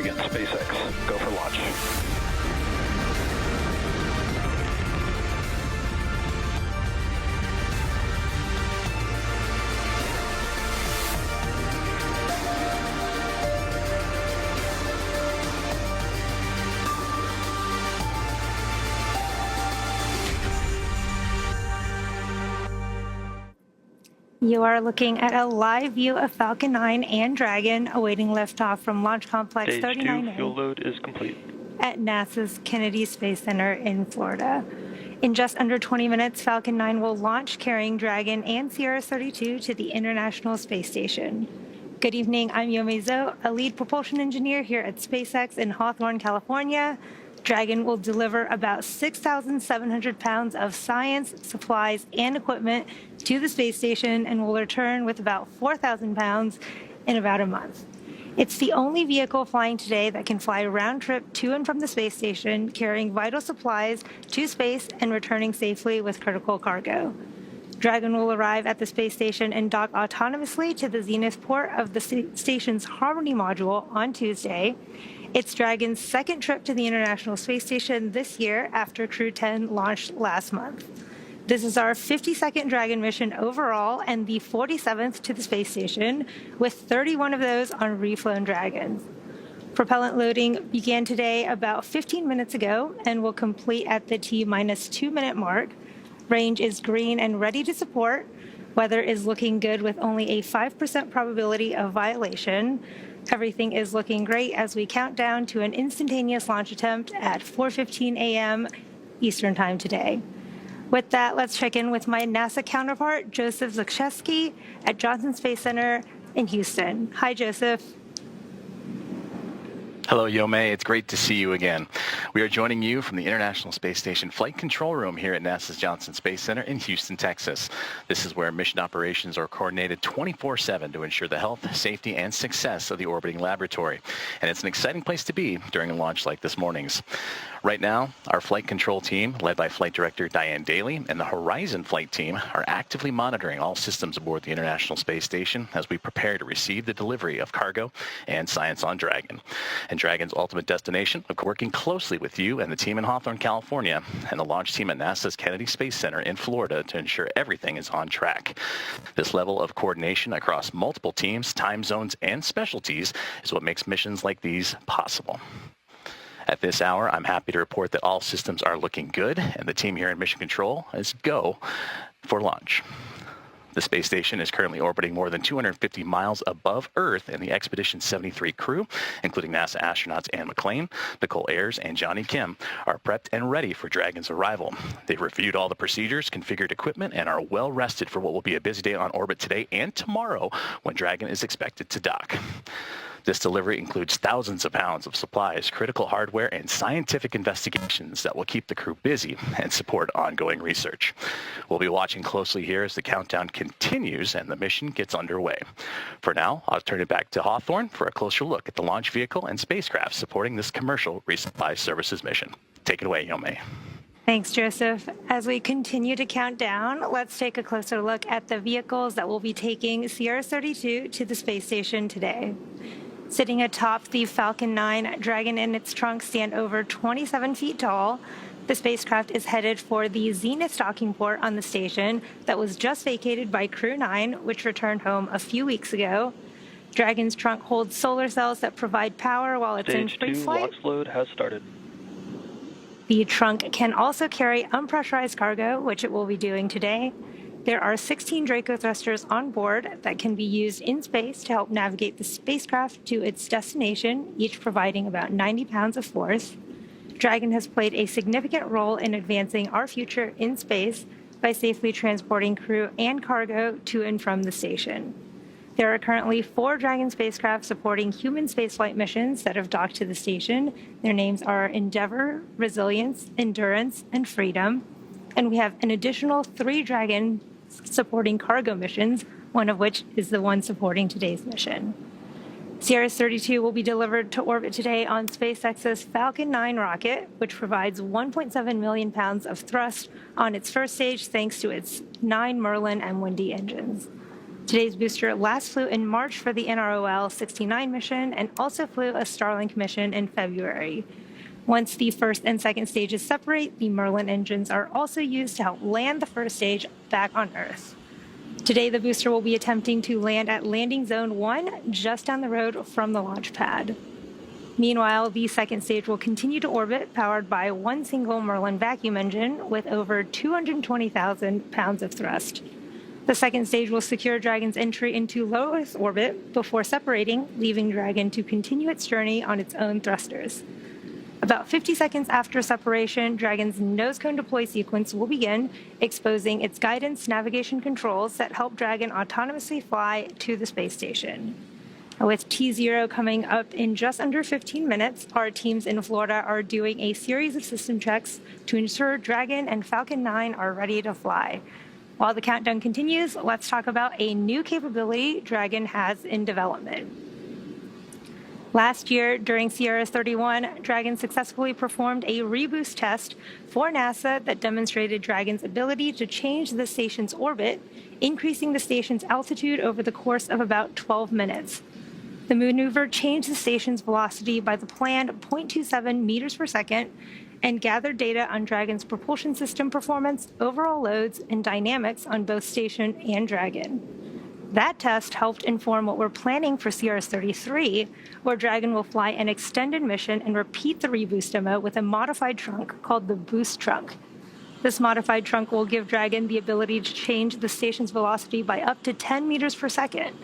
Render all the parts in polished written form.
again, SpaceX, go for launch. You are looking at a live view of Falcon 9 and Dragon awaiting liftoff from Launch Complex Stage 39A 2 fuel load is complete. at NASA's Kennedy Space Center in Florida. In just under 20 minutes, Falcon 9 will launch carrying Dragon and CRS-32 to the International Space Station. Good evening, I'm Yomei Zhou, a lead propulsion engineer here at SpaceX in Hawthorne, California. Dragon will deliver about 6,700 pounds of science, supplies, and equipment to the space station and will return with about 4,000 pounds in about a month. It's the only vehicle flying today that can fly round trip to and from the space station, carrying vital supplies to space and returning safely with critical cargo. Dragon will arrive at the space station and dock autonomously to the zenith port of the station's Harmony module on Tuesday. It's Dragon's second trip to the International Space Station this year after Crew 10 launched last month. This is our 52nd Dragon mission overall and the 47th to the space station, with 31 of those on reflown Dragons. Propellant loading began today about 15 minutes ago and will complete at the T-minus 2-minute mark. Range is green and ready to support. Weather is looking good with only a 5% probability of violation. Everything is looking great as we count down to an instantaneous launch attempt at 4:15 a.m. Eastern Time today. With that, let's check in with my NASA counterpart, Joseph Zukshevsky at Johnson Space Center in Houston. Hi, Joseph. Hello, Yomei. It's great to see you again. We are joining you from the International Space Station Flight Control Room here at NASA's Johnson Space Center in Houston, Texas. This is where mission operations are coordinated 24/7 to ensure the health, safety, and success of the orbiting laboratory. And it's an exciting place to be during a launch like this morning's. Right now, our flight control team, led by Flight Director Diane Daly, and the Horizon flight team are actively monitoring all systems aboard the International Space Station as we prepare to receive the delivery of cargo and science on Dragon. And Dragon's ultimate destination, working closely with you and the team in Hawthorne, California, and the launch team at NASA's Kennedy Space Center in Florida to ensure everything is on track. This level of coordination across multiple teams, time zones, and specialties is what makes missions like these possible. At this hour, I'm happy to report that all systems are looking good, and the team here in Mission Control is go for launch. The space station is currently orbiting more than 250 miles above Earth, and the Expedition 73 crew, including NASA astronauts Anne McClain, Nicole Ayers, and Johnny Kim, are prepped and ready for Dragon's arrival. They've reviewed all the procedures, configured equipment, and are well rested for what will be a busy day on orbit today and tomorrow when Dragon is expected to dock. This delivery includes thousands of pounds of supplies, critical hardware, and scientific investigations that will keep the crew busy and support ongoing research. We'll be watching closely here as the countdown continues and the mission gets underway. For now, I'll turn it back to Hawthorne for a closer look at the launch vehicle and spacecraft supporting this commercial resupply services mission. Take it away, Yomei. Thanks, Joseph. As we continue to count down, let's take a closer look at the vehicles that will be taking CRS-32 to the space station today. Sitting atop the Falcon 9, Dragon and its trunk stand over 27 feet tall. The spacecraft is headed for the zenith docking port on the station that was just vacated by Crew 9, which returned home a few weeks ago. Dragon's trunk holds solar cells that provide power while it's in free flight. Stage 2 LOX load has started. The trunk can also carry unpressurized cargo, which it will be doing today. There are 16 Draco thrusters on board that can be used in space to help navigate the spacecraft to its destination, each providing about 90 pounds of force. Dragon has played a significant role in advancing our future in space by safely transporting crew and cargo to and from the station. There are currently 4 Dragon spacecraft supporting human spaceflight missions that have docked to the station. Their names are Endeavour, Resilience, Endurance, and Freedom. And we have an additional 3 Dragon supporting cargo missions, one of which is the one supporting today's mission. CRS-32 will be delivered to orbit today on SpaceX's Falcon 9 rocket, which provides 1.7 million pounds of thrust on its first stage thanks to its 9 Merlin M1D engines. Today's booster last flew in March for the NROL 69 mission and also flew a Starlink mission in February. Once the first and second stages separate, the Merlin engines are also used to help land the first stage back on Earth. Today, the booster will be attempting to land at Landing Zone 1, just down the road from the launch pad. Meanwhile, the second stage will continue to orbit, powered by one single Merlin vacuum engine with over 220,000 pounds of thrust. The second stage will secure Dragon's entry into low Earth orbit before separating, leaving Dragon to continue its journey on its own thrusters. About 50 seconds after separation, Dragon's nose cone deploy sequence will begin, exposing its guidance navigation controls that help Dragon autonomously fly to the space station. With T0 coming up in just under 15 minutes, our teams in Florida are doing a series of system checks to ensure Dragon and Falcon 9 are ready to fly. While the countdown continues, let's talk about a new capability Dragon has in development. Last year, during CRS-31, Dragon successfully performed a reboost test for NASA that demonstrated Dragon's ability to change the station's orbit, increasing the station's altitude over the course of about 12 minutes. The maneuver changed the station's velocity by the planned 0.27 meters per second and gathered data on Dragon's propulsion system performance, overall loads, and dynamics on both station and Dragon. That test helped inform what we're planning for CRS-33, where Dragon will fly an extended mission and repeat the reboost demo with a modified trunk called the Boost Trunk. This modified trunk will give Dragon the ability to change the station's velocity by up to 10 meters per second.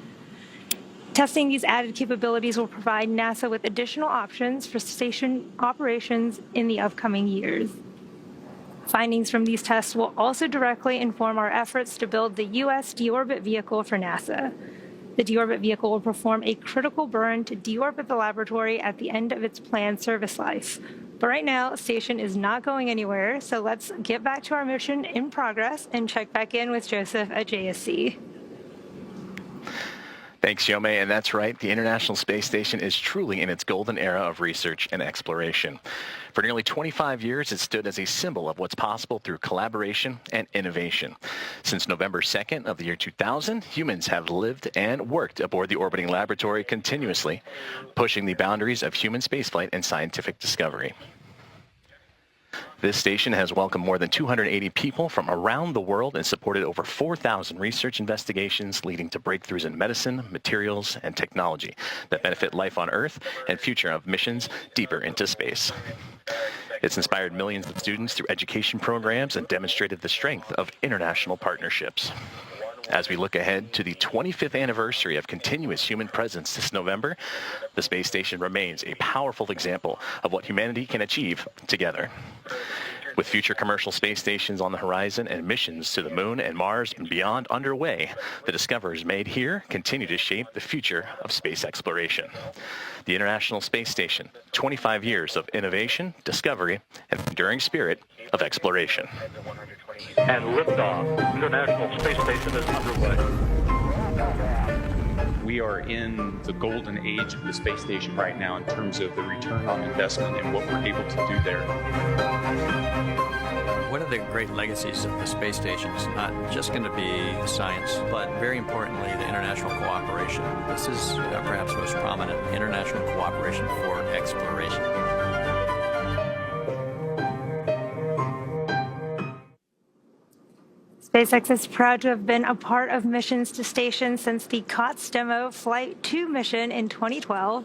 Testing these added capabilities will provide NASA with additional options for station operations in the upcoming years. Findings from these tests will also directly inform our efforts to build the U.S. deorbit vehicle for NASA. The deorbit vehicle will perform a critical burn to deorbit the laboratory at the end of its planned service life. But right now, the station is not going anywhere, so let's get back to our mission in progress and check back in with Joseph at JSC. Thanks, Yome. And that's right, the International Space Station is truly in its golden era of research and exploration. For nearly 25 years, it stood as a symbol of what's possible through collaboration and innovation. Since November 2nd of the year 2000, humans have lived and worked aboard the orbiting laboratory continuously, pushing the boundaries of human spaceflight and scientific discovery. This station has welcomed more than 280 people from around the world and supported over 4,000 research investigations leading to breakthroughs in medicine, materials, and technology that benefit life on Earth and future of missions deeper into space. It's inspired millions of students through education programs and demonstrated the strength of international partnerships. As we look ahead to the 25th anniversary of continuous human presence this November, the space station remains a powerful example of what humanity can achieve together. With future commercial space stations on the horizon and missions to the Moon and Mars and beyond underway, the discoveries made here continue to shape the future of space exploration. The International Space Station, 25 years of innovation, discovery, and enduring spirit of exploration. And liftoff. International Space Station is underway. We are in the golden age of the space station right now in terms of the return on investment and what we're able to do there. One of the great legacies of the space station is not just going to be science, but very importantly, the international cooperation. This is perhaps most prominent, international cooperation for exploration. SpaceX is proud to have been a part of missions to stations since the COTS demo Flight 2 mission in 2012.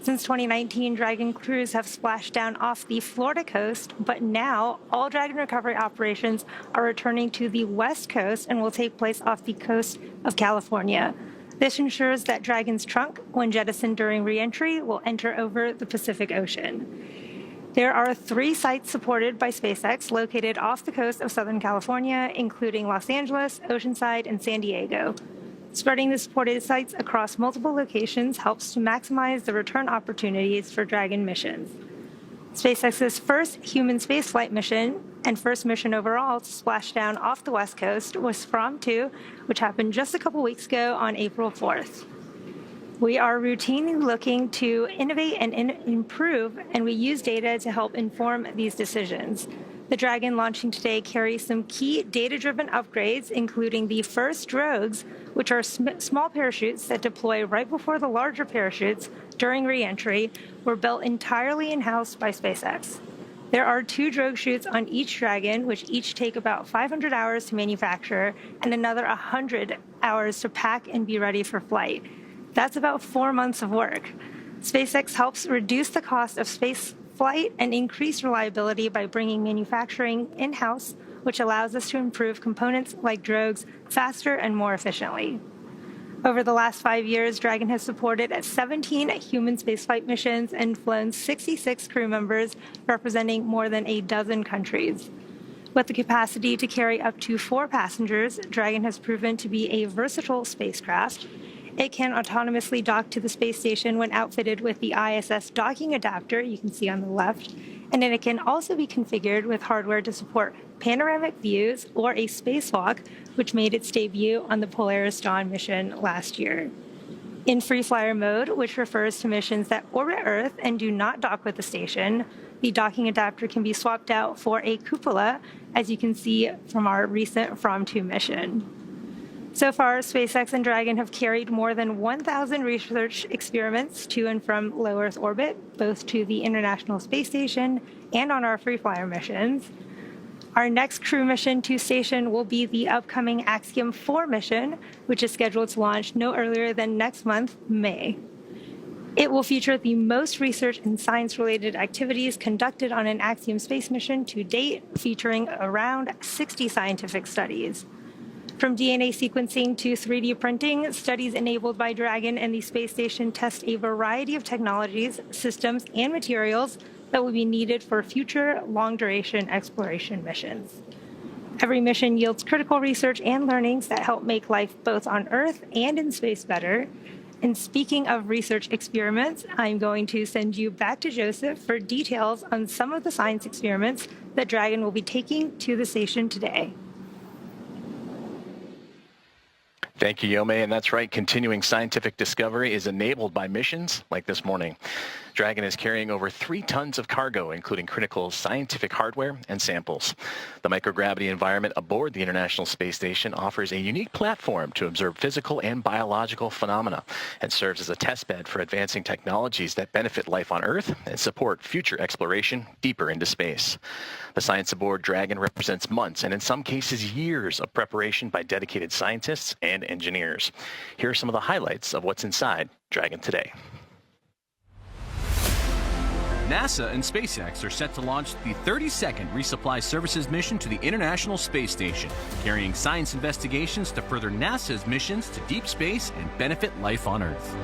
Since 2019, Dragon crews have splashed down off the Florida coast, but now all Dragon recovery operations are returning to the West Coast and will take place off the coast of California. This ensures that Dragon's trunk, when jettisoned during re-entry, will enter over the Pacific Ocean. There are 3 sites supported by SpaceX located off the coast of Southern California, including Los Angeles, Oceanside, and San Diego. Spreading the supported sites across multiple locations helps to maximize the return opportunities for Dragon missions. SpaceX's first human spaceflight mission and first mission overall to splash down off the West Coast was From 2, which happened just a couple weeks ago on April 4th. We are routinely looking to innovate and improve, and we use data to help inform these decisions. The Dragon launching today carries some key data-driven upgrades, including the first drogues, which are small parachutes that deploy right before the larger parachutes during re-entry, were built entirely in-house by SpaceX. There are 2 drogue chutes on each Dragon, which each take about 500 hours to manufacture and another 100 hours to pack and be ready for flight. That's about 4 months of work. SpaceX helps reduce the cost of space flight and increase reliability by bringing manufacturing in-house, which allows us to improve components like drogues faster and more efficiently. Over the last 5 years, Dragon has supported 17 human spaceflight missions and flown 66 crew members, representing more than a dozen countries. With the capacity to carry up to 4 passengers, Dragon has proven to be a versatile spacecraft. It can autonomously dock to the space station when outfitted with the ISS docking adapter you can see on the left, and then it can also be configured with hardware to support panoramic views or a spacewalk, which made its debut on the Polaris Dawn mission last year. In free flyer mode, which refers to missions that orbit Earth and do not dock with the station, the docking adapter can be swapped out for a cupola, as you can see from our recent From-2 mission. So far, SpaceX and Dragon have carried more than 1,000 research experiments to and from low Earth orbit, both to the International Space Station and on our free flyer missions. Our next crew mission to station will be the upcoming Axiom 4 mission, which is scheduled to launch no earlier than next month, May. It will feature the most research and science-related activities conducted on an Axiom space mission to date, featuring around 60 scientific studies. From DNA sequencing to 3D printing, studies enabled by Dragon and the space station test a variety of technologies, systems, and materials that will be needed for future long-duration exploration missions. Every mission yields critical research and learnings that help make life both on Earth and in space better. And speaking of research experiments, I'm going to send you back to Joseph for details on some of the science experiments that Dragon will be taking to the station today. Thank you, Yome. And that's right, continuing scientific discovery is enabled by missions like this morning. Dragon is carrying over 3 tons of cargo, including critical scientific hardware and samples. The microgravity environment aboard the International Space Station offers a unique platform to observe physical and biological phenomena and serves as a testbed for advancing technologies that benefit life on Earth and support future exploration deeper into space. The science aboard Dragon represents months and in some cases years of preparation by dedicated scientists and engineers. Here are some of the highlights of what's inside Dragon today. NASA and SpaceX are set to launch the 32nd Resupply Services mission to the International Space Station, carrying science investigations to further NASA's missions to deep space and benefit life on Earth.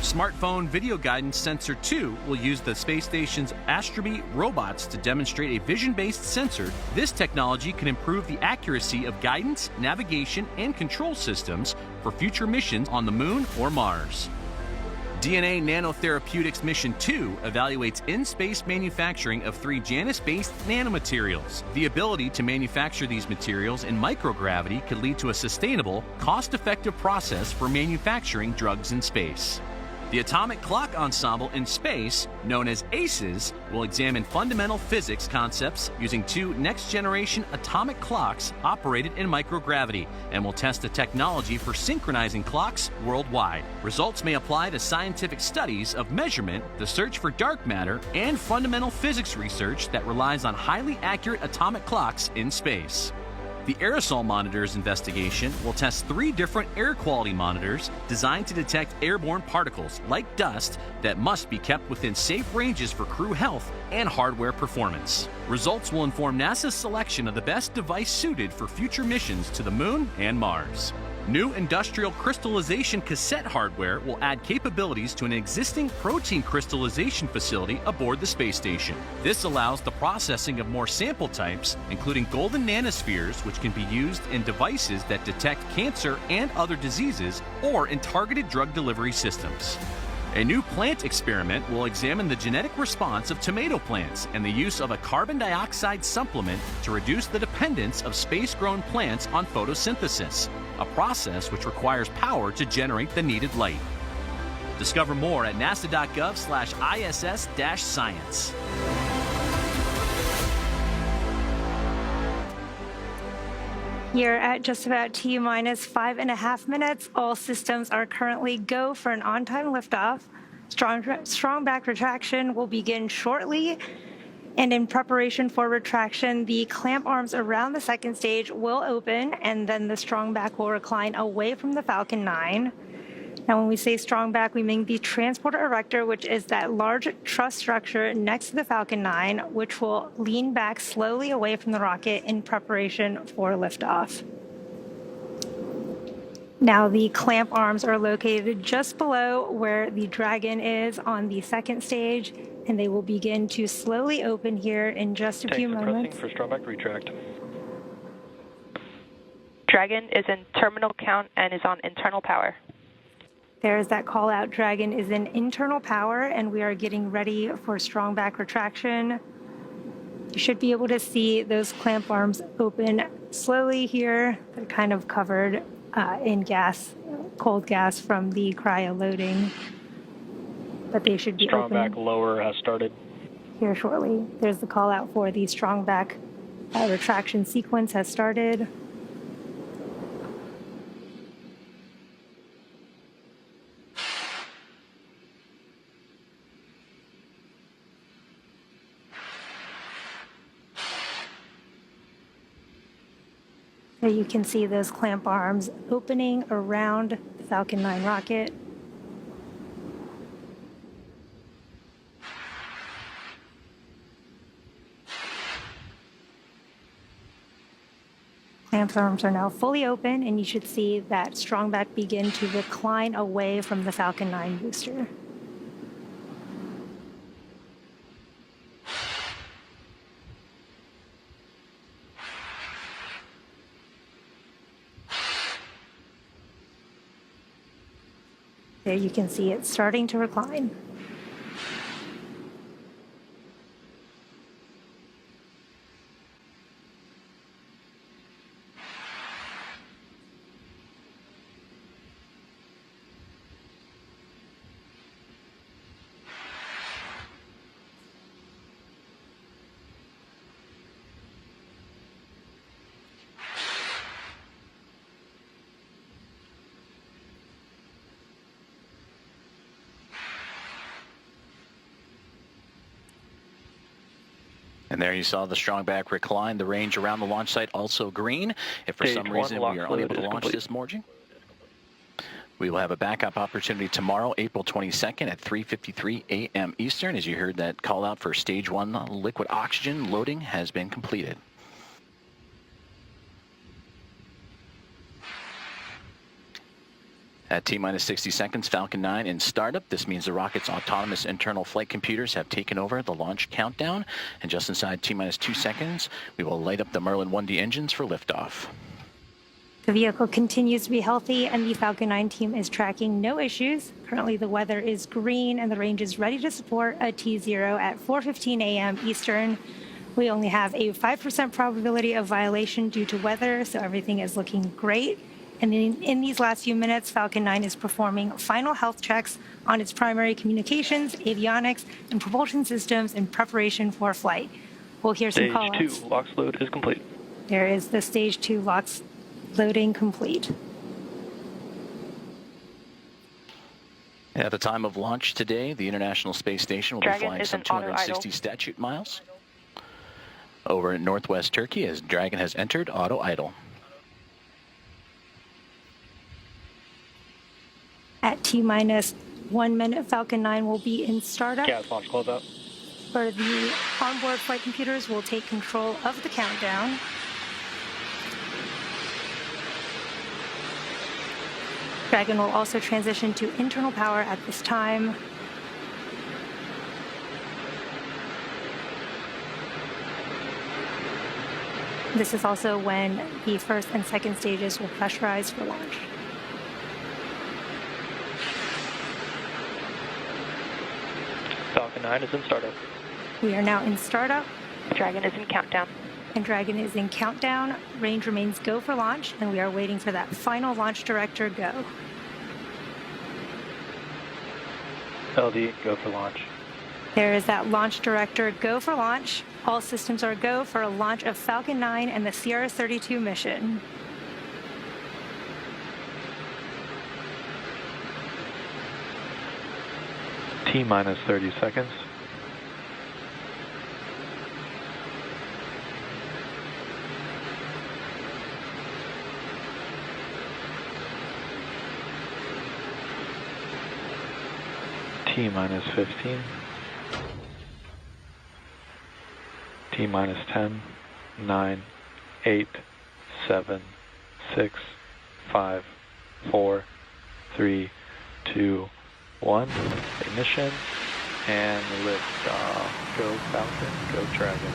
Smartphone Video Guidance Sensor 2 will use the space station's Astrobe robots to demonstrate a vision-based sensor. This technology can improve the accuracy of guidance, navigation, and control systems for future missions on the Moon or Mars. DNA Nanotherapeutics Mission 2 evaluates in-space manufacturing of 3 Janus-based nanomaterials. The ability to manufacture these materials in microgravity could lead to a sustainable, cost-effective process for manufacturing drugs in space. The Atomic Clock Ensemble in Space, known as ACES, will examine fundamental physics concepts using 2 next-generation atomic clocks operated in microgravity and will test the technology for synchronizing clocks worldwide. Results may apply to scientific studies of measurement, the search for dark matter, and fundamental physics research that relies on highly accurate atomic clocks in space. The Aerosol Monitors investigation will test 3 different air quality monitors designed to detect airborne particles, like dust, that must be kept within safe ranges for crew health and hardware performance. Results will inform NASA's selection of the best device suited for future missions to the Moon and Mars. New industrial crystallization cassette hardware will add capabilities to an existing protein crystallization facility aboard the space station. This allows the processing of more sample types, including golden nanospheres, which can be used in devices that detect cancer and other diseases, or in targeted drug delivery systems. A new plant experiment will examine the genetic response of tomato plants and the use of a carbon dioxide supplement to reduce the dependence of space-grown plants on photosynthesis, a process which requires power to generate the needed light. Discover more at nasa.gov/ISS-science. Here at just about T-minus 5.5 minutes, all systems are currently go for an on-time liftoff. Strong back retraction will begin shortly. And in preparation for retraction, the clamp arms around the second stage will open, and then the strong back will recline away from the Falcon 9. Now, when we say strong back, we mean the transporter erector, which is that large truss structure next to the Falcon 9, which will lean back slowly away from the rocket in preparation for liftoff. Now, the clamp arms are located just below where the Dragon is on the second stage, and they will begin to slowly open here in just a few moments. For strong back retract. Dragon is in terminal count and is on internal power. There's that call out. Dragon is in internal power, and we are getting ready for strong back retraction. You should be able to see those clamp arms open slowly here. They're kind of covered in gas, cold gas from the cryo loading, but they should be Strong open. back lower has started. Here shortly. There's the call out for the strong back retraction sequence has started. So you can see those clamp arms opening around the Falcon 9 rocket. Clamp arms are now fully open, and you should see that strong back begin to recline away from the Falcon 9 booster. There you can see it starting to recline. And there you saw the strong back recline. The range around the launch site also green. If for some reason we are unable to launch this morning, we will have a backup opportunity tomorrow, April 22nd at 3:53 a.m. Eastern. As you heard, that call out for stage 1 liquid oxygen loading has been completed. At T-minus 60 seconds, Falcon 9 in startup. This means the rocket's autonomous internal flight computers have taken over the launch countdown. And just inside T-minus 2 seconds, we will light up the Merlin 1D engines for liftoff. The vehicle continues to be healthy, and the Falcon 9 team is tracking no issues. Currently, the weather is green, and the range is ready to support a T0 at 4:15 a.m. Eastern. We only have a 5% probability of violation due to weather, so everything is looking great. And in these last few minutes, Falcon 9 is performing final health checks on its primary communications, avionics, and propulsion systems in preparation for flight. We'll hear some callouts. Stage 2 LOX load is complete. There is the Stage 2 LOX loading complete. At the time of launch today, the International Space Station will be flying some 260 statute miles over in northwest Turkey as Dragon has entered auto idle. At T-minus 1 minute, Falcon 9 will be in startup. Gas launch closeout. Where the onboard flight computers will take control of the countdown. Dragon will also transition to internal power at this time. This is also when the first and second stages will pressurize for launch. Falcon 9 is in startup. We are now in startup. Dragon is in countdown. And Dragon is in countdown. Range remains go for launch, and we are waiting for that final launch director go. LD, go for launch. There is that launch director go for launch. All systems are go for a launch of Falcon 9 and the CRS-32 mission. T-minus 30 seconds. T-minus 15. T-minus 10, 9, 8, 7, 6, 5, 4, 3, 2, 1. Ignition and lift off. Go Falcon, go Dragon.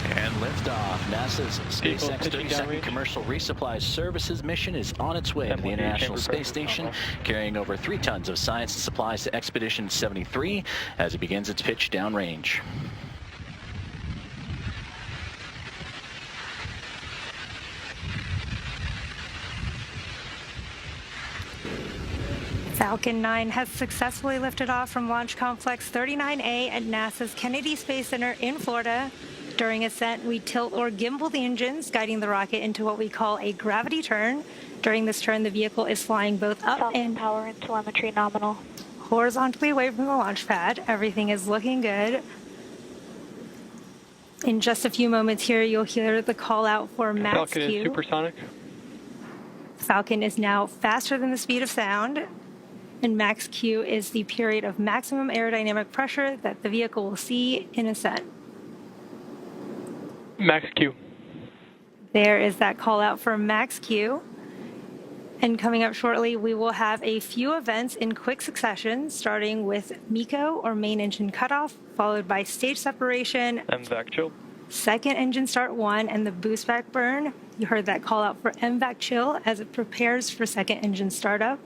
And liftoff. NASA's SpaceX 32nd Commercial Resupply Services mission is on its way to the International Space Station, carrying over 3 tons of science and supplies to Expedition 73 as it begins its pitch downrange. Falcon 9 has successfully lifted off from Launch Complex 39A at NASA's Kennedy Space Center in Florida. During ascent, we tilt or gimbal the engines, guiding the rocket into what we call a gravity turn. During this turn, the vehicle is flying both up and power and telemetry nominal. horizontally away from the launch pad. Everything is looking good. In just a few moments here, you'll hear the call out for max Falcon Q. is supersonic. Falcon is now faster than the speed of sound. And max Q is the period of maximum aerodynamic pressure that the vehicle will see in ascent. Max Q. There is that call out for max Q. And coming up shortly, we will have a few events in quick succession, starting with MECO, or main engine cutoff, followed by stage separation, MVAC chill. second engine start 1, and the boost back burn. You heard that call out for MVAC chill as it prepares for second engine startup.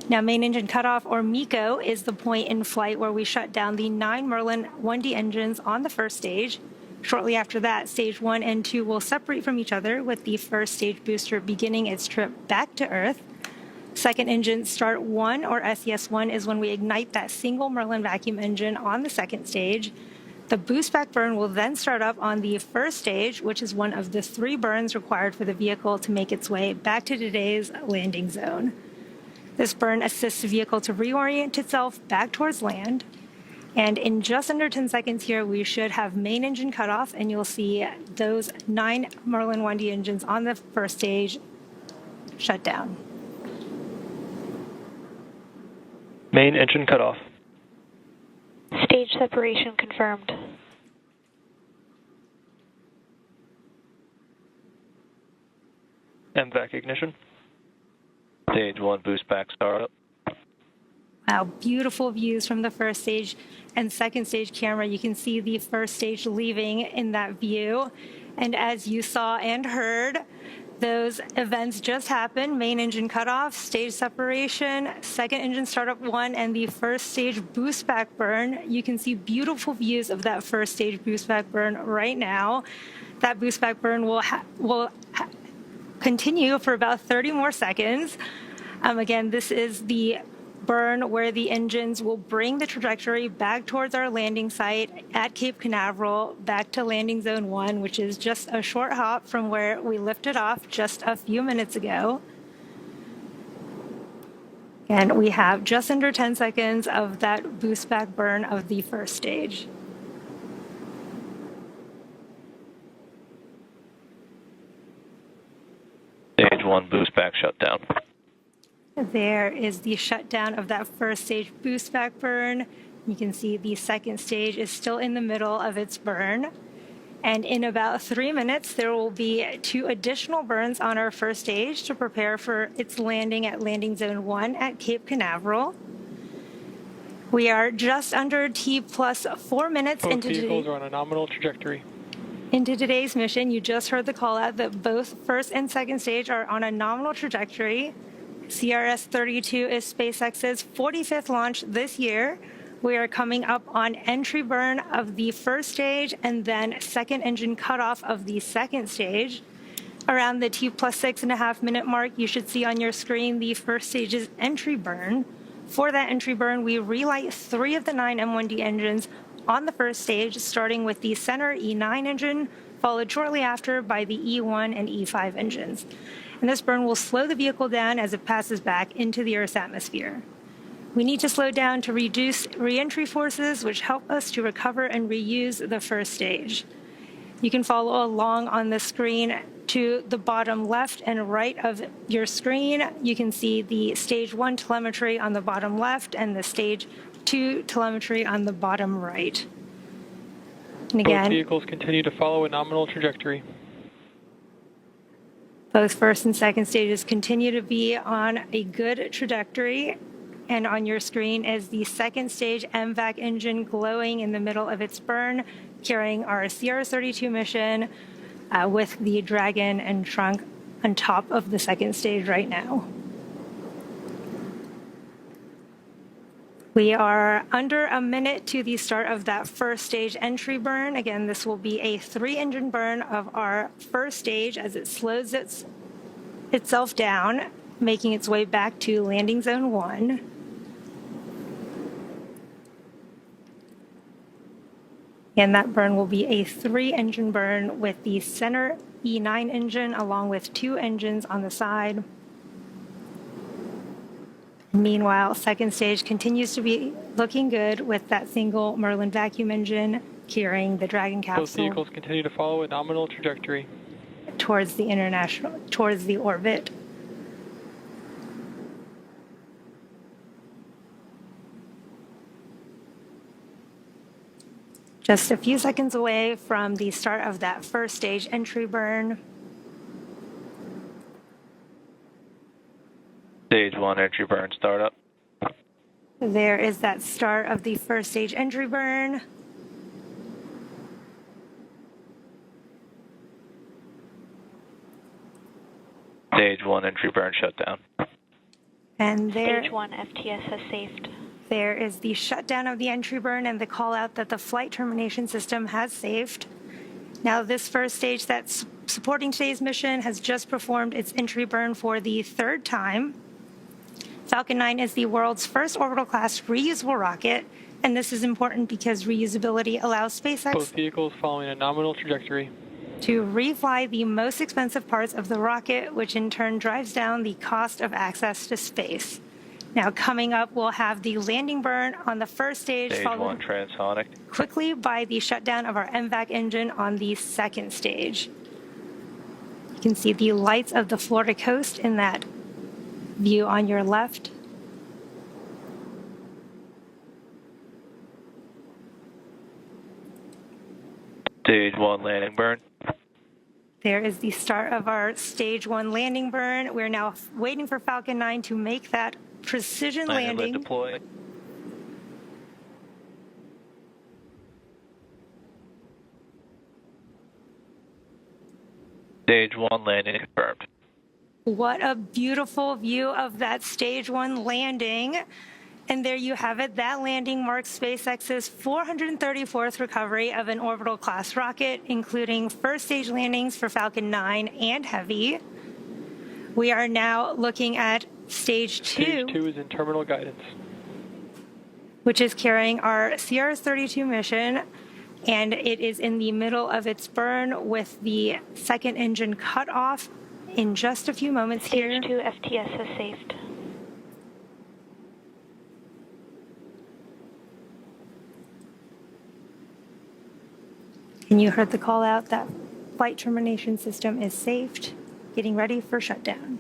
Now, main engine cutoff, or MECO, is the point in flight where we shut down the 9 Merlin 1D engines on the first stage. Shortly after that, stage 1 and 2 will separate from each other, with the first stage booster beginning its trip back to Earth. Second engine start 1, or SES-1, is when we ignite that single Merlin vacuum engine on the second stage. The boost back burn will then start up on the first stage, which is one of the 3 burns required for the vehicle to make its way back to today's landing zone. This burn assists the vehicle to reorient itself back towards land. And in just under 10 seconds here, we should have main engine cutoff, and you'll see those 9 Merlin 1D engines on the first stage shut down. Main engine cutoff. Stage separation confirmed. MVAC ignition. Stage 1 boost back startup. Wow, beautiful views from the first stage and second stage camera. You can see the first stage leaving in that view. And as you saw and heard, those events just happened. Main engine cutoff, stage separation, second engine startup 1, and the first stage boost back burn. You can see beautiful views of that first stage boost back burn right now. That boost back burn will continue for about 30 more seconds. Again, this is the burn where the engines will bring the trajectory back towards our landing site at Cape Canaveral, back to landing zone 1, which is just a short hop from where we lifted off just a few minutes ago. And we have just under 10 seconds of that boost back burn of the first stage. Stage 1 boost back shutdown. There is the shutdown of that first stage boost back burn. You can see the second stage is still in the middle of its burn. And in about 3 minutes, there will be 2 additional burns on our first stage to prepare for its landing at landing zone 1 at Cape Canaveral. We are just under T plus 4 minutes Both into vehicles are on a nominal trajectory. Into today's mission. You just heard the call out that both first and second stage are on a nominal trajectory. CRS-32 is SpaceX's 45th launch this year. We are coming up on entry burn of the first stage and then second engine cutoff of the second stage. Around the T plus 6.5 minute mark, you should see on your screen the first stage's entry burn. For that entry burn, we relight 3 of the 9 M1D engines on the first stage, starting with the center E9 engine, followed shortly after by the E1 and E5 engines. And this burn will slow the vehicle down as it passes back into the Earth's atmosphere. We need to slow down to reduce re-entry forces, which help us to recover and reuse the first stage. You can follow along on the screen to the bottom left and right of your screen. You can see the stage 1 telemetry on the bottom left and the stage 2 telemetry on the bottom right. And again, Both vehicles continue to follow a nominal trajectory. both first and second stages continue to be on a good trajectory. And on your screen is the second stage MVAC engine glowing in the middle of its burn, carrying our CRS-32 mission with the Dragon and trunk on top of the second stage right now. We are under a minute to the start of that first stage entry burn. Again, this will be a 3-engine burn of our first stage as it slows itself down, making its way back to landing zone 1. And that burn will be a 3-engine burn with the center E9 engine along with 2 engines on the side. Meanwhile, second stage continues to be looking good with that single Merlin vacuum engine carrying the Dragon Both capsule vehicles continue to follow a nominal trajectory. towards the orbit. Just a few seconds away from the start of that first stage entry burn. Stage 1 entry burn startup. There is that start of the first stage entry burn. Stage 1 entry burn shutdown. And there, Stage 1 FTS has saved. there is the shutdown of the entry burn and the call out that the flight termination system has saved. Now, this first stage that's supporting today's mission has just performed its entry burn for the 3rd time. Falcon 9 is the world's first orbital class reusable rocket, and this is important because reusability allows SpaceX Both vehicles following a nominal trajectory. to refly the most expensive parts of the rocket, which in turn drives down the cost of access to space. Now, coming up, we'll have the landing burn on the first stage, Stage 1 followed transonic. quickly by the shutdown of our MVAC engine on the second stage. You can see the lights of the Florida coast in that view on your left. Stage 1 landing burn. There is the start of our stage 1 landing burn. We're now waiting for Falcon 9 to make that precision landing. Deploy. Stage 1 landing confirmed. What a beautiful view of that stage 1 landing. And there you have it. That landing marks SpaceX's 434th recovery of an orbital class rocket, including first stage landings for Falcon 9 and Heavy. We are now looking at stage 2. Stage 2 is in terminal guidance. Which is carrying our CRS-32 mission, and it is in the middle of its burn with the second engine cut off in just a few moments here. Stage 2 FTS has saved. And you heard the call out that flight termination system is saved, getting ready for shutdown.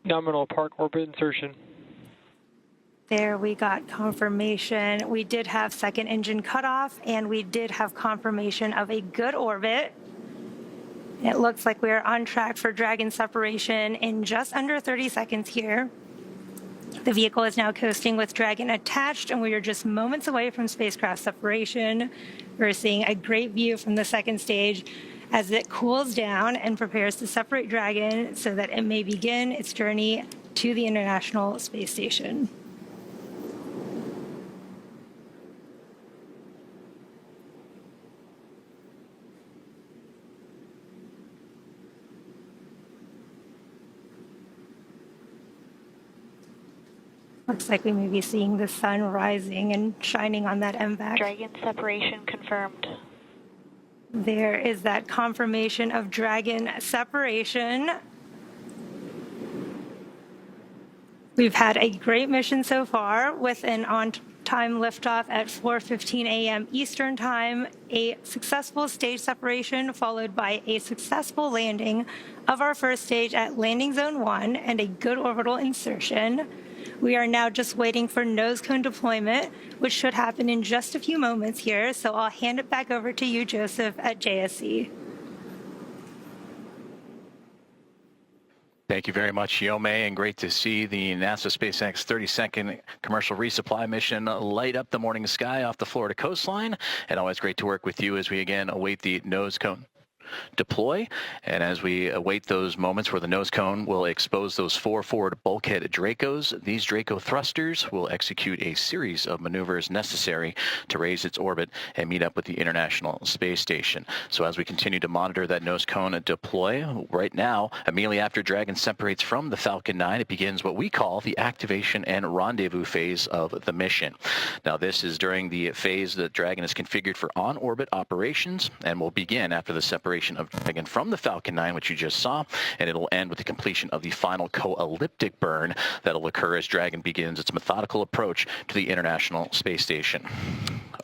Nominal park orbit insertion. There we got confirmation. We did have second engine cutoff, and we did have confirmation of a good orbit. It looks like we're on track for Dragon separation in just under 30 seconds here. The vehicle is now coasting with Dragon attached, and we are just moments away from spacecraft separation. We're seeing a great view from the second stage as it cools down and prepares to separate Dragon so that it may begin its journey to the International Space Station. Looks like we may be seeing the sun rising and shining on that MVAC. Dragon separation confirmed. There is that confirmation of Dragon separation. We've had a great mission so far with an on-time liftoff at 4:15 a.m. Eastern Time, a successful stage separation followed by a successful landing of our first stage at Landing Zone 1 and a good orbital insertion. We are now just waiting for nose cone deployment, which should happen in just a few moments here. So I'll hand it back over to you, Joseph, at JSC. Thank you very much, Yome, and great to see the NASA SpaceX 32nd commercial resupply mission light up the morning sky off the Florida coastline. And always great to work with you as we again await the nose cone deploy. And as we await those moments where the nose cone will expose those 4 forward bulkhead Dracos, these Draco thrusters will execute a series of maneuvers necessary to raise its orbit and meet up with the International Space Station. So as we continue to monitor that nose cone deploy, right now, immediately after Dragon separates from the Falcon 9, it begins what we call the activation and rendezvous phase of the mission. Now, this is during the phase that Dragon is configured for on-orbit operations and will begin after the separation of Dragon from the Falcon 9, which you just saw, and it'll end with the completion of the final co-elliptic burn that'll occur as Dragon begins its methodical approach to the International Space Station.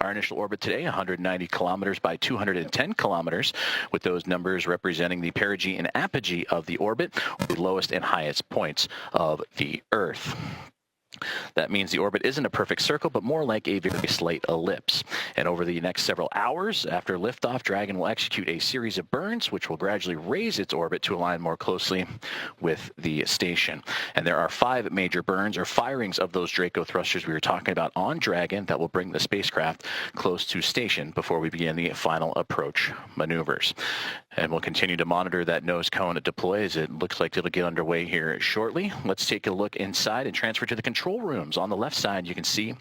Our initial orbit today, 190 kilometers by 210 kilometers, with those numbers representing the perigee and apogee of the orbit, the lowest and highest points of the Earth. That means the orbit isn't a perfect circle, but more like a very slight ellipse. And over the next several hours after liftoff, Dragon will execute a series of burns, which will gradually raise its orbit to align more closely with the station. And there are 5 major burns or firings of those Draco thrusters we were talking about on Dragon that will bring the spacecraft close to station before we begin the final approach maneuvers. And we'll continue to monitor that nose cone deploy as it looks like it'll get underway here shortly. Let's take a look inside and transfer to the control rooms. On the left side, you can see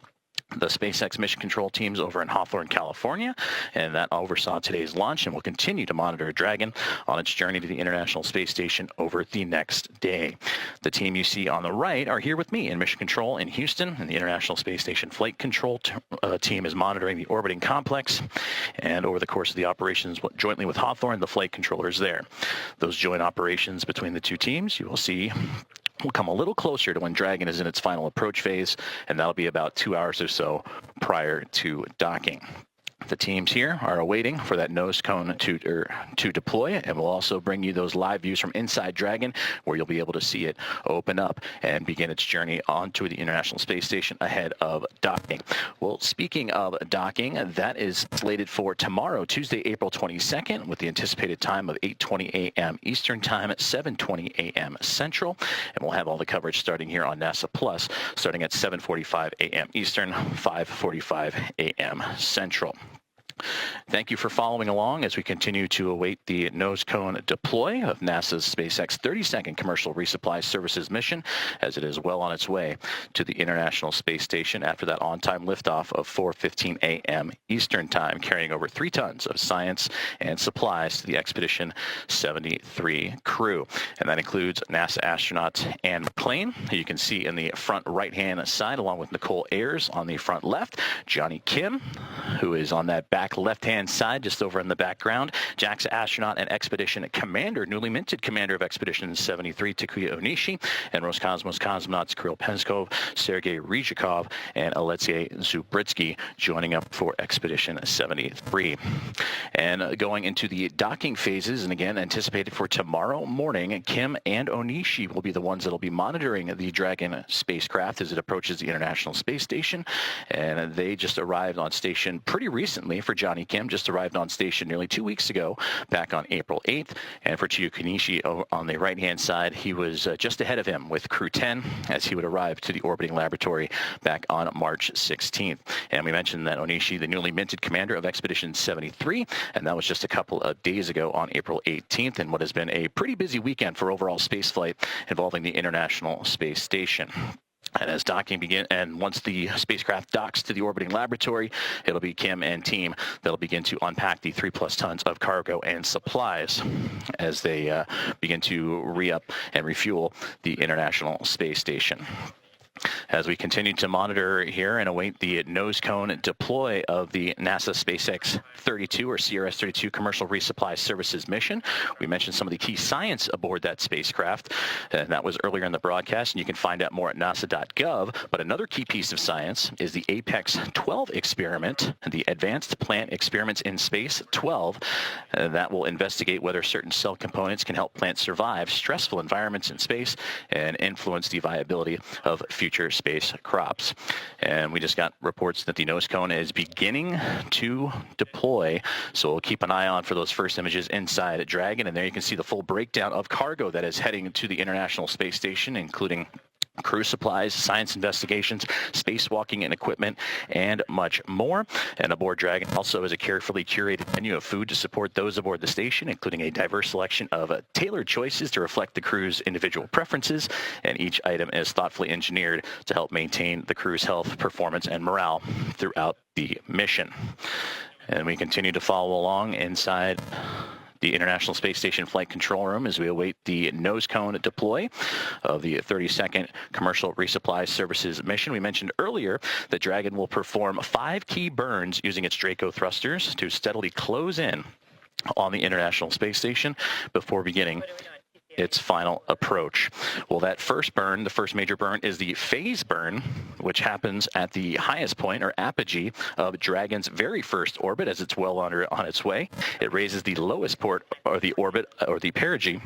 the SpaceX mission control teams over in Hawthorne, California, and that oversaw today's launch and will continue to monitor Dragon on its journey to the International Space Station over the next day. The team you see on the right are here with me in mission control in Houston, and the International Space Station flight control team is monitoring the orbiting complex, and over the course of the operations jointly with Hawthorne, the flight controller is there. Those joint operations between the two teams, you will see, will come a little closer to when Dragon is in its final approach phase, and that'll be about 2 hours or so prior to docking. The teams here are awaiting for that nose cone to deploy, and we'll also bring you those live views from inside Dragon, where you'll be able to see it open up and begin its journey onto the International Space Station ahead of docking. Well, speaking of docking, that is slated for tomorrow, Tuesday, April 22nd, with the anticipated time of 8:20 a.m. Eastern Time at 7:20 a.m. Central, and we'll have all the coverage starting here on NASA Plus, starting at 7:45 a.m. Eastern, 5:45 a.m. Central. Thank you for following along as we continue to await the nose cone deploy of NASA's SpaceX 32nd commercial resupply services mission, as it is well on its way to the International Space Station after that on-time liftoff of 4:15 a.m. Eastern Time, carrying over 3 tons of science and supplies to the Expedition 73 crew. And that includes NASA astronauts Anne McClain, who you can see in the front right-hand side, along with Nicole Ayers on the front left, Johnny Kim, who is on that back left-hand side, just over in the background, JAXA astronaut and Expedition Commander, newly minted Commander of Expedition 73, Takuya Onishi, and Roscosmos cosmonauts Kirill Peskov, Sergei Ryzhikov, and Alexei Zubritsky joining up for Expedition 73. And going into the docking phases, and again, anticipated for tomorrow morning, Kim and Onishi will be the ones that will be monitoring the Dragon spacecraft as it approaches the International Space Station. And they just arrived on station pretty recently for for Johnny Kim, just arrived on station nearly 2 weeks ago, back on April 8th. And for Chiyo Kanishi on the right-hand side, he was just ahead of him with Crew 10 as he would arrive to the orbiting laboratory back on March 16th. And we mentioned that Onishi, the newly minted commander of Expedition 73, and that was just a couple of days ago on April 18th, and what has been a pretty busy weekend for overall spaceflight involving the International Space Station. And as docking begins, and once the spacecraft docks to the orbiting laboratory, it'll be Kim and team that'll begin to unpack the 3+ tons of cargo and supplies as they begin to re-up and refuel the International Space Station. As we continue to monitor here and await the nose cone deploy of the NASA SpaceX 32 or CRS-32 commercial resupply services mission, we mentioned some of the key science aboard that spacecraft, and that was earlier in the broadcast, and you can find out more at nasa.gov. But another key piece of science is the APEX 12 experiment, the Advanced Plant Experiments in Space 12, that will investigate whether certain cell components can help plants survive stressful environments in space and influence the viability of future space crops. And we just got reports that the nose cone is beginning to deploy, so we'll keep an eye on for those first images inside Dragon. And there you can see the full breakdown of cargo that is heading to the International Space Station, including crew supplies, science investigations, spacewalking and equipment, and much more. And aboard Dragon also is a carefully curated menu of food to support those aboard the station, including a diverse selection of tailored choices to reflect the crew's individual preferences. And each item is thoughtfully engineered to help maintain the crew's health, performance, and morale throughout the mission. And we continue to follow along inside the International Space Station Flight Control Room as we await the nose cone deploy of the 32nd Commercial Resupply Services mission. We mentioned earlier that Dragon will perform 5 key burns using its Draco thrusters to steadily close in on the International Space Station before beginning its final approach. Well, that first burn, the first major burn, is the phase burn, which happens at the highest point or apogee of Dragon's very first orbit as it's well on its way. It raises the lowest port or the orbit or the perigee,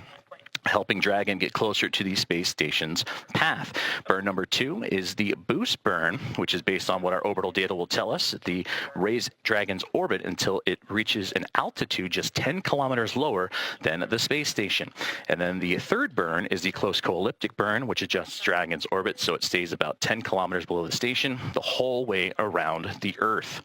helping Dragon get closer to the space station's path. Burn number 2 is the boost burn, which is based on what our orbital data will tell us. The raise Dragon's orbit until it reaches an altitude just 10 kilometers lower than the space station. And then the third burn is the close co-elliptic burn, which adjusts Dragon's orbit so it stays about 10 kilometers below the station the whole way around the Earth.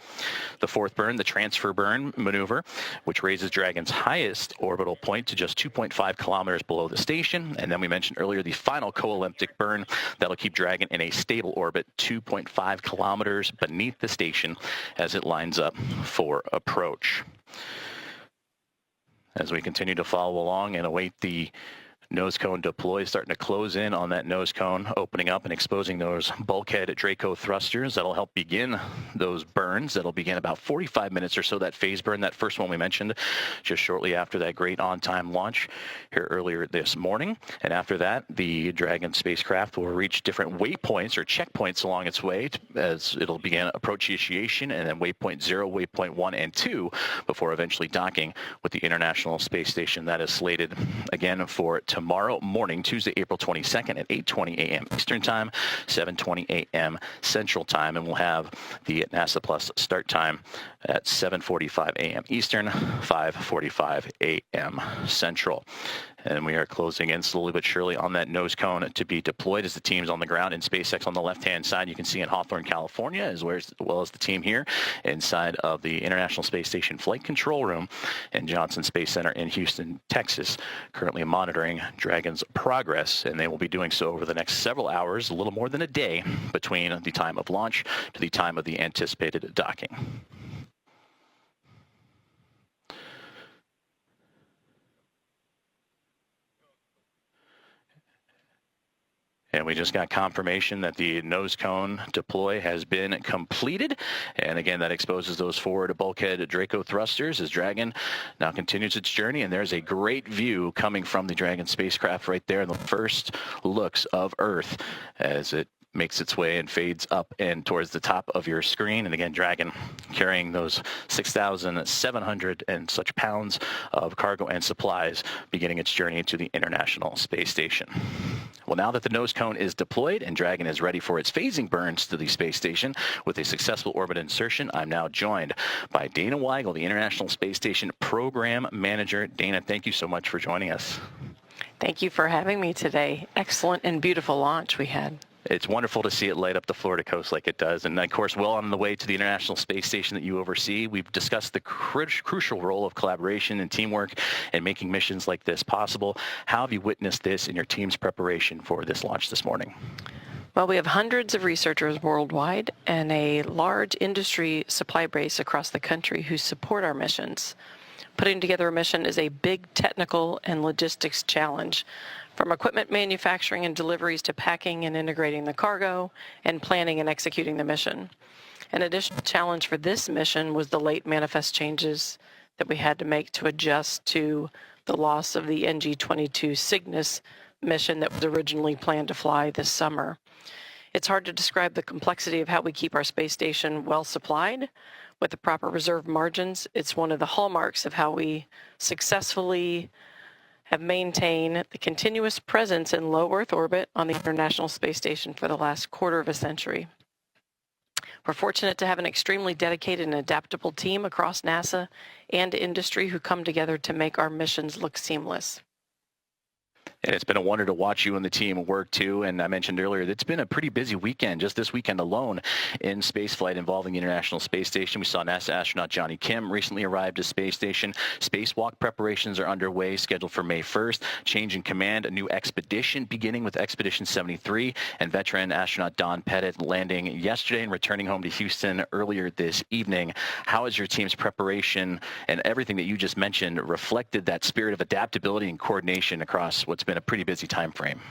The fourth burn, the transfer burn maneuver, which raises Dragon's highest orbital point to just 2.5 kilometers below the station. And then we mentioned earlier the final co-elliptic burn that'll keep Dragon in a stable orbit 2.5 kilometers beneath the station as it lines up for approach. As we continue to follow along and await the nose cone deploy, starting to close in on that nose cone, opening up and exposing those bulkhead Draco thrusters. That'll help begin those burns. That'll begin about 45 minutes or so, that phase burn, that first one we mentioned, just shortly after that great on-time launch here earlier this morning. And after that, the Dragon spacecraft will reach different waypoints or checkpoints along its way as it'll begin approach initiation, and then waypoint 0, waypoint 1, and 2 before eventually docking with the International Space Station. That is slated again for tomorrow morning, Tuesday, April 22nd at 8:20 a.m. Eastern Time, 7:20 a.m. Central Time, and we'll have the NASA Plus start time at 7:45 a.m. Eastern, 5:45 a.m. Central. And we are closing in slowly but surely on that nose cone to be deployed as the team's on the ground in SpaceX on the left-hand side. You can see in Hawthorne, California, as well as the team here inside of the International Space Station Flight Control Room and Johnson Space Center in Houston, Texas, currently monitoring Dragon's progress. And they will be doing so over the next several hours, a little more than a day, between the time of launch to the time of the anticipated docking. And we just got confirmation that the nose cone deploy has been completed. And again, that exposes those forward bulkhead Draco thrusters as Dragon now continues its journey. And there's a great view coming from the Dragon spacecraft right there in the first looks of Earth as it makes its way and fades up and towards the top of your screen. And again, Dragon carrying those 6,700 and such pounds of cargo and supplies, beginning its journey to the International Space Station. Well, now that the nose cone is deployed and Dragon is ready for its phasing burns to the space station with a successful orbit insertion, I'm now joined by Dana Weigel, the International Space Station Program Manager. Dana, thank you so much for joining us. Thank you for having me today. Excellent and beautiful launch we had. It's wonderful to see it light up the Florida coast like it does. And, of course, well on the way to the International Space Station that you oversee, we've discussed the crucial role of collaboration and teamwork in making missions like this possible. How have you witnessed this in your team's preparation for this launch this morning? Well, we have hundreds of researchers worldwide and a large industry supply base across the country who support our missions. Putting together a mission is a big technical and logistics challenge, from equipment manufacturing and deliveries to packing and integrating the cargo and planning and executing the mission. An additional challenge for this mission was the late manifest changes that we had to make to adjust to the loss of the NG-22 Cygnus mission that was originally planned to fly this summer. It's hard to describe the complexity of how we keep our space station well supplied with the proper reserve margins. It's one of the hallmarks of how we successfully have maintained the continuous presence in low Earth orbit on the International Space Station for the last quarter of a century. We're fortunate to have an extremely dedicated and adaptable team across NASA and industry who come together to make our missions look seamless. And it's been a wonder to watch you and the team work, too. And I mentioned earlier, it's been a pretty busy weekend, just this weekend alone, in spaceflight involving the International Space Station. We saw NASA astronaut Johnny Kim recently arrived to space station. Spacewalk preparations are underway, scheduled for May 1st. Change in command, a new expedition beginning with Expedition 73, and veteran astronaut Don Pettit landing yesterday and returning home to Houston earlier this evening. How has your team's preparation and everything that you just mentioned reflected that spirit of adaptability and coordination across what's been a pretty busy time frame?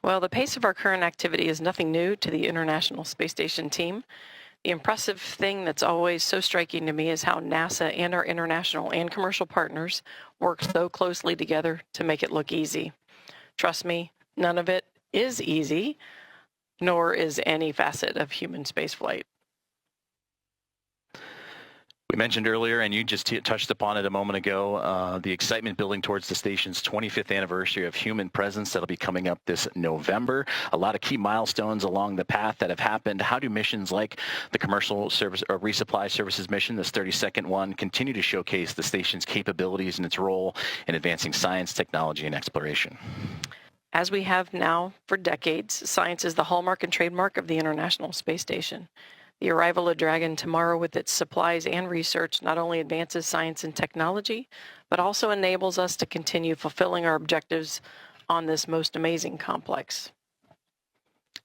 Well, the pace of our current activity is nothing new to the International Space Station team. The impressive thing that's always so striking to me is how NASA and our international and commercial partners work so closely together to make it look easy. Trust me, none of it is easy, nor is any facet of human spaceflight. We mentioned earlier, and you just touched upon it a moment ago, the excitement building towards the station's 25th anniversary of human presence that'll be coming up this November. A lot of key milestones along the path that have happened. How do missions like the commercial service or resupply services mission, this 32nd one, continue to showcase the station's capabilities and its role in advancing science, technology, and exploration? As we have now for decades, science is the hallmark and trademark of the International Space Station. The arrival of Dragon tomorrow with its supplies and research not only advances science and technology, but also enables us to continue fulfilling our objectives on this most amazing complex.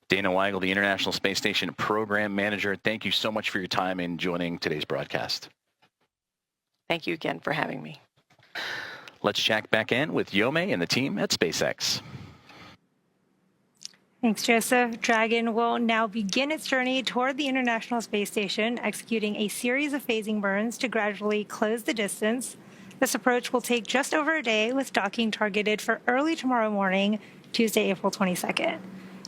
Dana Weigel, the International Space Station Program Manager, thank you so much for your time in joining today's broadcast. Thank you again for having me. Let's check back in with Yome and the team at SpaceX. Thanks, Joseph. Dragon will now begin its journey toward the International Space Station, executing a series of phasing burns to gradually close the distance. This approach will take just over a day, with docking targeted for early tomorrow morning, Tuesday, April 22nd.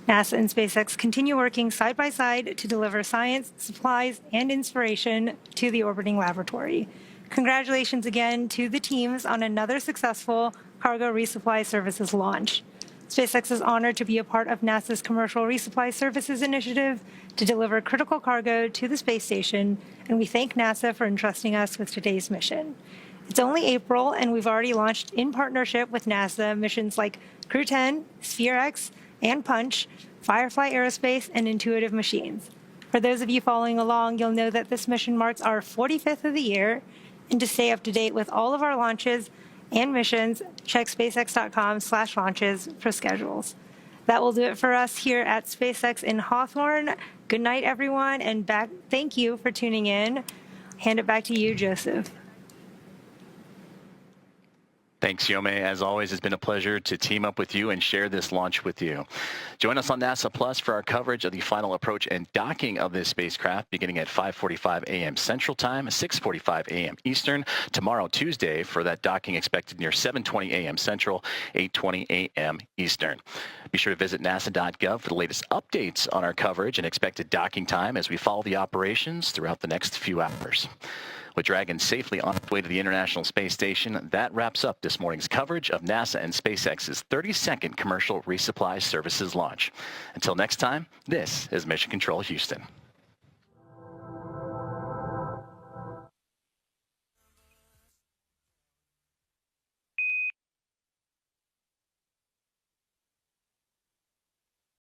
NASA and SpaceX continue working side by side to deliver science, supplies, and inspiration to the orbiting laboratory. Congratulations again to the teams on another successful cargo resupply services launch. SpaceX is honored to be a part of NASA's Commercial Resupply Services initiative to deliver critical cargo to the space station, and we thank NASA for entrusting us with today's mission. It's only April, and we've already launched in partnership with NASA missions like Crew 10, Sphere X, and Punch, Firefly Aerospace, and Intuitive Machines. For those of you following along, you'll know that this mission marks our 45th of the year, and to stay up to date with all of our launches and missions, check spacex.com/launches for schedules. That will do it for us here at SpaceX in Hawthorne. Good night, everyone, and thank you for tuning in. Hand it back to you, Joseph. Thanks, Yome. As always, it's been a pleasure to team up with you and share this launch with you. Join us on NASA Plus for our coverage of the final approach and docking of this spacecraft beginning at 5:45 a.m. Central Time, 6:45 a.m. Eastern. Tomorrow, Tuesday, for that docking expected near 7:20 a.m. Central, 8:20 a.m. Eastern. Be sure to visit nasa.gov for the latest updates on our coverage and expected docking time as we follow the operations throughout the next few hours. With Dragon safely on its way to the International Space Station, that wraps up this morning's coverage of NASA and SpaceX's 32nd commercial resupply services launch. Until next time, this is Mission Control Houston.